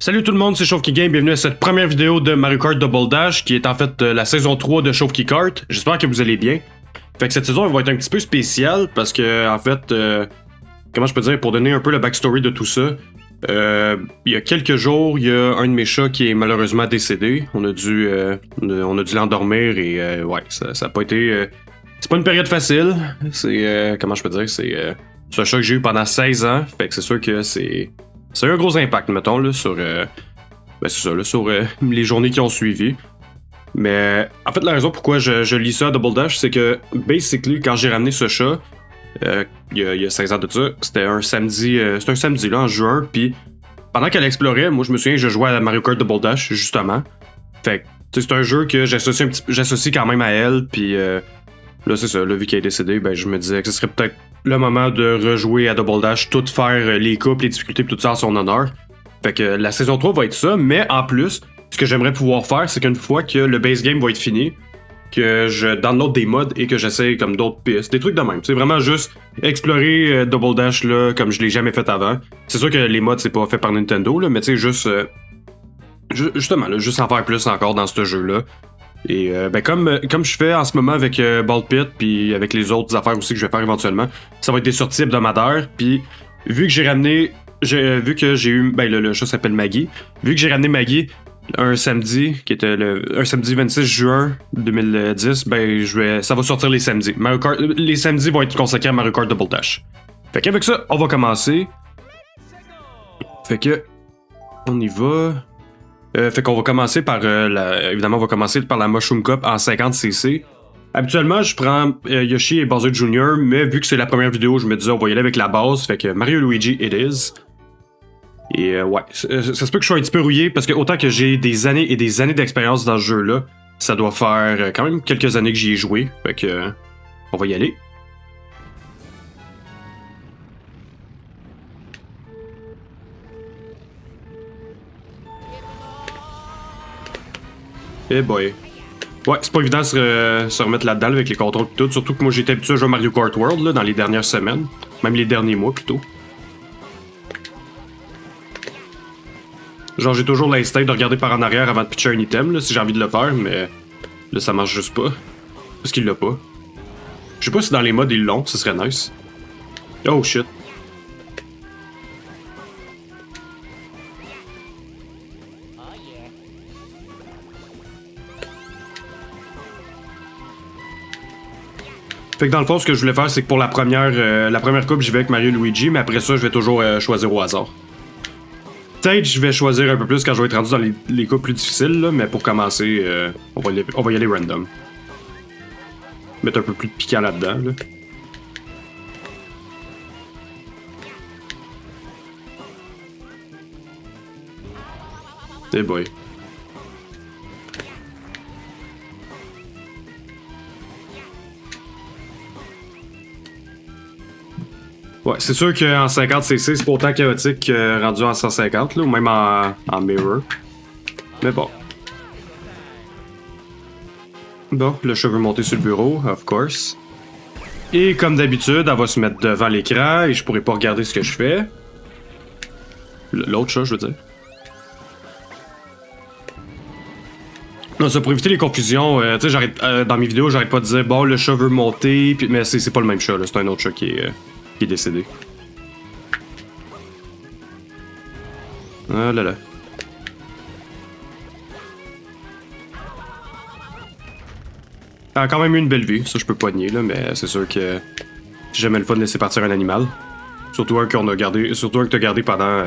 Salut tout le monde, c'est Chauve-Qui Game, bienvenue à cette première vidéo de Mario Kart Double Dash, qui est en fait la saison 3 de Chauve-Qui Kart. J'espère que vous allez bien. Fait que cette saison, elle va être un petit peu spéciale, parce que, en fait, comment je peux dire, pour donner un peu le backstory de tout ça, il y a quelques jours, il y a un de mes chats qui est malheureusement décédé. On a dû l'endormir et, ouais, ça a pas été... c'est pas une période facile. C'est, comment je peux dire, c'est un chat que j'ai eu pendant 16 ans, fait que c'est sûr que c'est a eu un gros impact, mettons, là, sur, sur les journées qui ont suivi. Mais en fait, la raison pourquoi je lis ça à Double Dash, c'est que, basically, quand j'ai ramené ce chat, il y a 16 ans de ça, c'était un samedi là, en juin, puis pendant qu'elle explorait, moi je me souviens, je jouais à Mario Kart Double Dash, justement. Fait que, c'est un jeu que j'associe quand même à elle, puis là, c'est ça, là, vu qu'elle est décédée, ben, je me disais que ce serait peut-être le moment de rejouer à Double Dash, tout faire les coupes, les difficultés, tout ça en son honneur. Fait que la saison 3 va être ça, mais en plus, ce que j'aimerais pouvoir faire, c'est qu'une fois que le base game va être fini, que je download des mods et que j'essaye comme d'autres pistes, des trucs de même. C'est vraiment juste explorer Double Dash là, comme je l'ai jamais fait avant. C'est sûr que les mods, c'est pas fait par Nintendo, là, mais tu sais, juste... justement, là, juste en faire plus encore dans ce jeu-là. Et ben comme je fais en ce moment avec Bald Pit puis avec les autres affaires aussi que je vais faire éventuellement, ça va être des sorties hebdomadaires. Puis vu que j'ai eu le chat s'appelle Maggie, vu que j'ai ramené Maggie un samedi qui était un samedi 26 juin 2010, ben ça va sortir les samedis. Les samedis vont être consacrés à Mario Kart Double Dash. Fait qu'avec ça, on va commencer. Fait que on y va. Fait qu'on va commencer par évidemment on va commencer par la Mushroom Cup en 50cc. Habituellement je prends Yoshi et Bowser Jr., mais vu que c'est la première vidéo, je me disais on va y aller avec la base, fait que Mario Luigi it is. Et ouais, ça se peut que je sois un petit peu rouillé parce que autant que j'ai des années et des années d'expérience dans ce jeu-là, ça doit faire quand même quelques années que j'y ai joué, fait que on va y aller. Eh boy. Ouais, c'est pas évident de se remettre là-dedans avec les contrôles et tout. Surtout que moi j'étais habitué à jouer à Mario Kart World là, dans les dernières semaines. Même les derniers mois plutôt. Genre j'ai toujours l'instinct de regarder par en arrière avant de pitcher un item là, si j'ai envie de le faire, mais là ça marche juste pas. Parce qu'il l'a pas. Je sais pas si dans les modes ils l'ont, ce serait nice. Oh shit. Fait que dans le fond, ce que je voulais faire, c'est que pour la première coupe, j'y vais avec Mario Luigi, mais après ça, je vais toujours choisir au hasard. Peut-être je vais choisir un peu plus quand je vais être rendu dans les coupes plus difficiles, là, mais pour commencer, on va y aller random. Mettre un peu plus de piquant là-dedans. Là. Hey boy. Ouais, c'est sûr qu'en 50cc, c'est pas autant chaotique rendu en 150, là, ou même en mirror. Mais bon. Bon, le chat veut monter sur le bureau, of course. Et comme d'habitude, elle va se mettre devant l'écran et je pourrai pas regarder ce que je fais. L'autre chat, je veux dire. Non, ça pour éviter les confusions, tu sais, dans mes vidéos, j'arrête pas de dire bon, le chat veut monter, puis, mais c'est pas le même chat, là, c'est un autre chat qui est décédé. Ah là là. Elle a quand même eu une belle vue, ça je peux pas nier, là, mais c'est sûr que j'ai jamais le fun de laisser partir un animal. Surtout un que t'as gardé pendant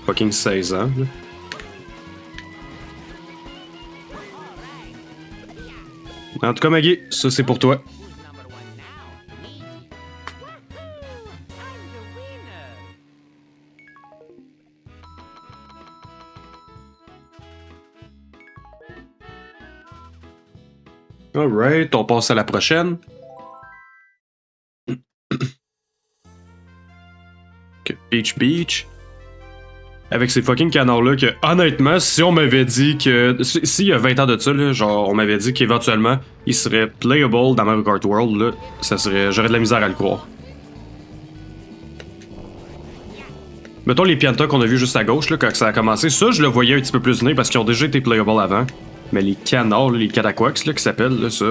fucking 16 ans. Là. En tout cas, Maggie, ça c'est pour toi. Alright, on passe à la prochaine. Okay, Beach. Avec ces fucking canards-là que, honnêtement, si on m'avait dit que... S'il y a 20 ans de ça, là, genre, on m'avait dit qu'éventuellement, il serait playable dans Mario Kart World, là, j'aurais de la misère à le croire. Mettons les Pianta qu'on a vu juste à gauche, là, quand ça a commencé. Ça, je le voyais un petit peu plus venir parce qu'ils ont déjà été playable avant. Mais les canards, là, les Cataquax, là, qui s'appellent, là, ça,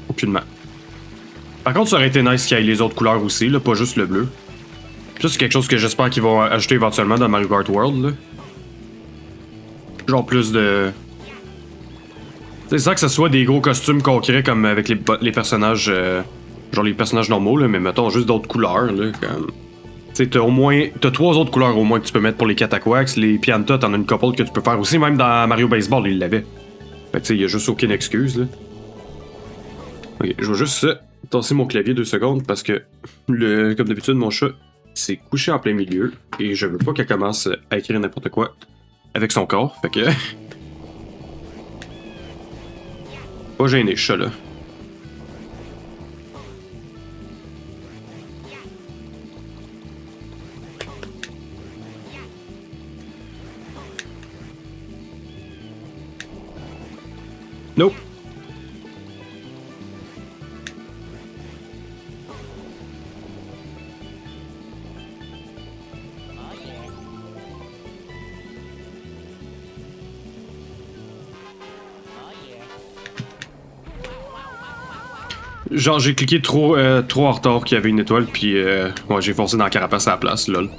aucunement. Par contre, ça aurait été nice qu'il y ait les autres couleurs aussi, là, pas juste le bleu. Ça, c'est quelque chose que j'espère qu'ils vont ajouter éventuellement dans Mario Kart World, là. Genre plus de... C'est ça que ce soit des gros costumes concrets comme avec les personnages... genre les personnages normaux, là, mais mettons juste d'autres couleurs, là, comme... Tu sais, t'as 3 autres couleurs au moins que tu peux mettre pour les Cataquax. Les Pianta, t'en as une couple que tu peux faire aussi, même dans Mario Baseball, ils l'avaient. Fait que tu sais, y a juste aucune excuse, là. Ok, je vais juste tasser mon clavier 2 secondes parce que, comme d'habitude, mon chat s'est couché en plein milieu et je veux pas qu'elle commence à écrire n'importe quoi avec son corps, fait que... Pas gêné, ce chat-là. Nope. Genre, j'ai cliqué trop en retard qu'il y avait une étoile, puis ouais, j'ai foncé dans la carapace à la place, lol.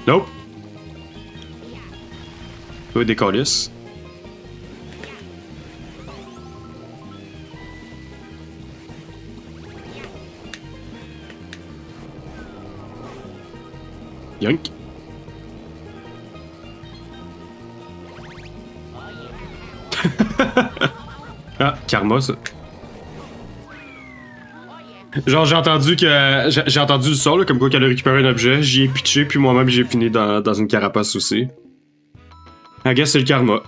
Nope. Toi, des calices. Yoink. Ah, karma, ça. Genre, j'ai entendu le son, là, comme quoi qu'elle a récupéré un objet, j'y ai pitché, puis moi-même j'ai fini dans une carapace aussi. I guess c'est le karma.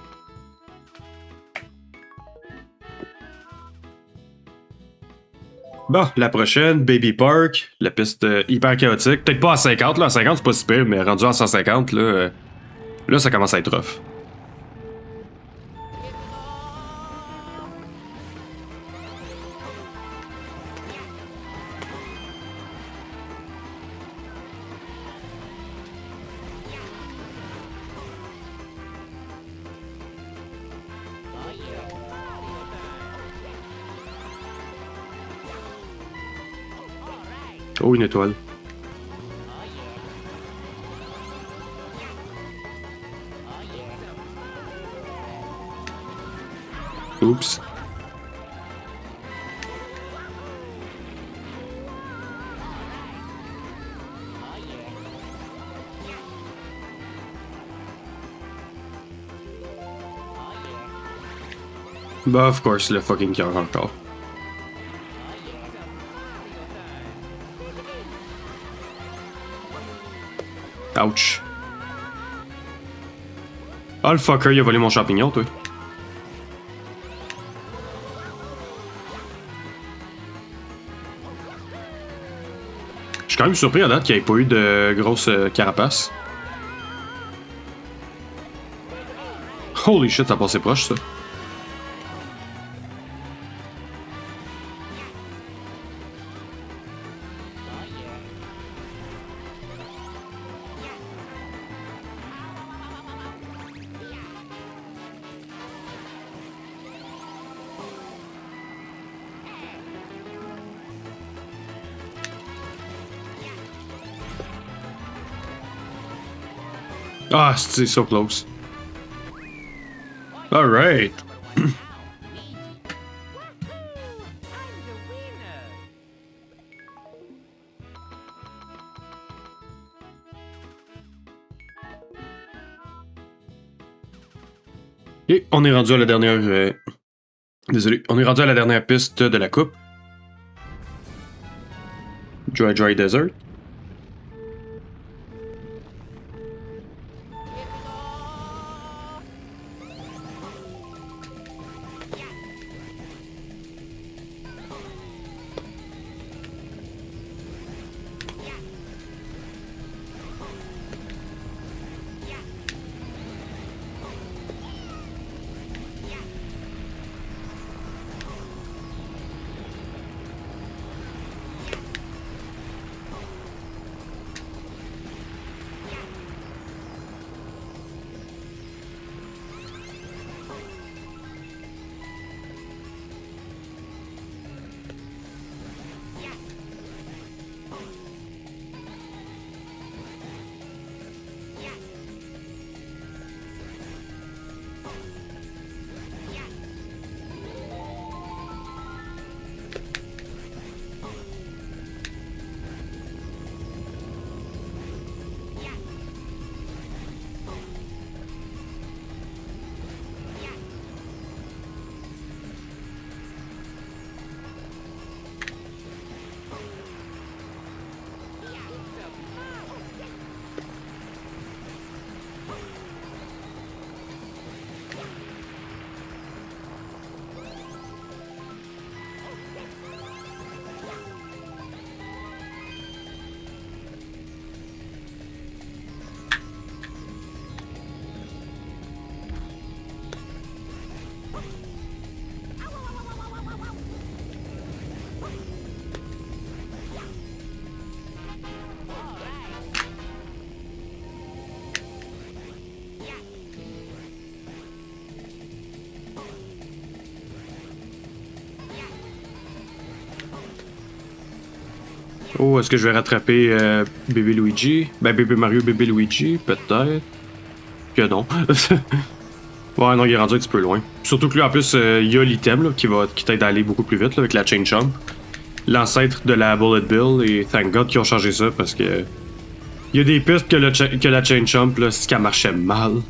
Bon, la prochaine, Baby Park, la piste hyper chaotique. Peut-être pas à 50, là, à 50 c'est pas si pire, mais rendu à 150, là, là ça commence à être rough. Oh, une étoile. Oups. Bah, of course, le fucking cœur encore. Ouch. Ah, le fucker, il a volé mon champignon, toi. Je suis quand même surpris à date qu'il n'y ait pas eu de grosse carapace. Holy shit, ça passait proche, ça. Ah, c'est so close. Alright. Et on est rendu à la dernière... Désolé, on est rendu à la dernière piste de la coupe. Dry Desert. Oh, est-ce que je vais rattraper Bébé Luigi? Ben, Bébé Mario, Bébé Luigi, peut-être. Que non. Ouais, non, il est rendu un petit peu loin. Surtout que lui, en plus, il y a l'item qui t'aide à aller beaucoup plus vite là, avec la Chain Chomp. L'ancêtre de la Bullet Bill, et thank God qu'ils ont changé ça parce que. Il y a des pistes que la Chain Chomp, là, si qu'elle marchait mal.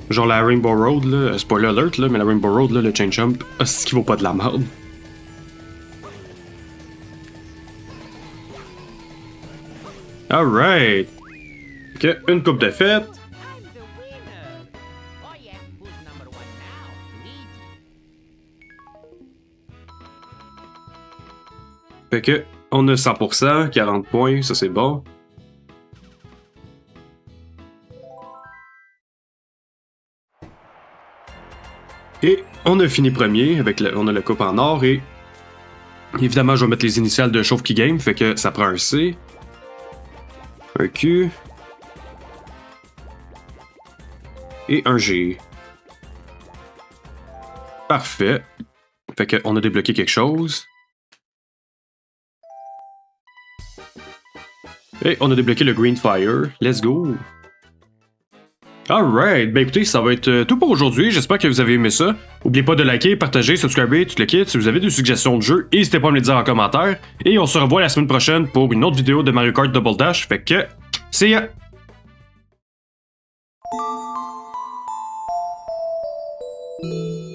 Genre la Rainbow Road, là, spoiler alert, là, mais la Rainbow Road, là, le Chain Chomp, c'est ce qui vaut pas de la merde. Alright! Ok, une coupe de fête. I'm the winner. Oh yeah, who's number one now? Luigi. Fait que, on a 100%, 40 points, ça c'est bon. Et on a fini premier, on a la coupe en or, et évidemment je vais mettre les initiales de Chauve qui game, fait que ça prend un C, un Q, et un G. Parfait. Fait qu'on a débloqué quelque chose. Et on a débloqué le Green Fire. Let's go! Alright, ben écoutez, ça va être tout pour aujourd'hui. J'espère que vous avez aimé ça. N'oubliez pas de liker, partager, subscriber, tout le kit. Si vous avez des suggestions de jeux, n'hésitez pas à me les dire en commentaire. Et on se revoit la semaine prochaine pour une autre vidéo de Mario Kart Double Dash. Fait que, see ya! Thank you.